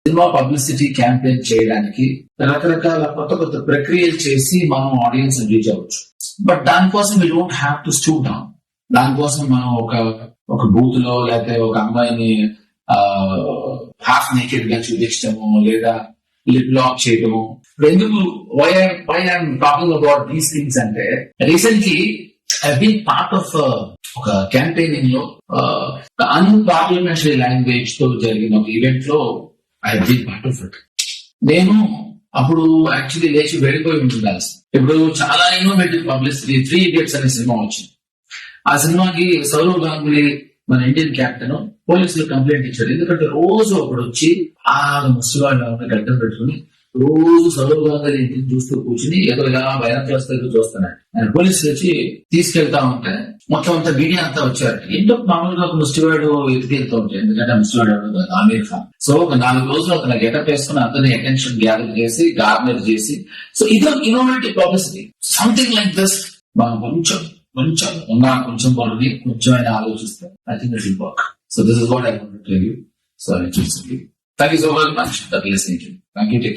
Cinema publicity campaign చేయడానికి రకరకాల కొత్త ప్రక్రియలు చేసి మనం ఆడియన్స్ రీచ్ అవ్వచ్చు. బట్ దానికోసం we don't have to stoop down. దానికోసం మనం ఒక బూత్ లో లేకపోతే ఒక అమ్మాయిని హాఫ్ నేకెడ్ గా చూపించడము లేదా లిప్ లాక్ చేయడము. ఎందుకు why I'm talking about these things అంటే recently I been part of ఒక క్యాంపెయినింగ్ లో అన్పార్లమెంటరీ లాంగ్వేజ్ తో జరిగిన ఒక ఈవెంట్ లో I been part of it. నేను అప్పుడు యాక్చువల్లీ లేచి వెళ్ళిపోయి ఉంటుండాలి. ఇప్పుడు చాలా ఇన్నోవేటివ్ పబ్లిసిటీ 3 Idiots అనే సినిమా వచ్చింది. ఆ సినిమాకి సౌరవ్ గంగూలీ మన ఇండియన్ క్యాప్టెన్ పోలీసులు కంప్లైంట్ ఇచ్చాడు. ఎందుకంటే రోజు ఒకడు వచ్చి ఆ ముసలివాళ్ళు గడ్డం పెట్టుకుని రోజు సౌరవ్ గంగూలీ ఇంటిని చూస్తూ కూర్చుని ఏదో ఇలా భయంకరస్తూ చూస్తున్నాడు. ఆయన పోలీసులు వచ్చి తీసుకెళ్తా ఉంటే మొత్తం అంతా మీడియా అంతా వచ్చారు. ఏంటో మామూలుగా ఒక ముస్లివాడు ఎత్తుకెళ్తూ ఉంటాయి, ఎందుకంటే ముస్లివాడు ఆమీర్ ఖాన్. సో ఒక 4 రోజులు అతను గెటప్ వేసుకుని అతని అటెన్షన్ గ్యాదర్ చేసి గార్నర్ చేసి, సో ఇది innovative publicity. Something like this మనం కొంచెం కొంచెం పడుని కొంచెం ఆయన ఆలోచిస్తే I think it will work. So this is what I want to tell you. So thank you so very much for listening. Thank you.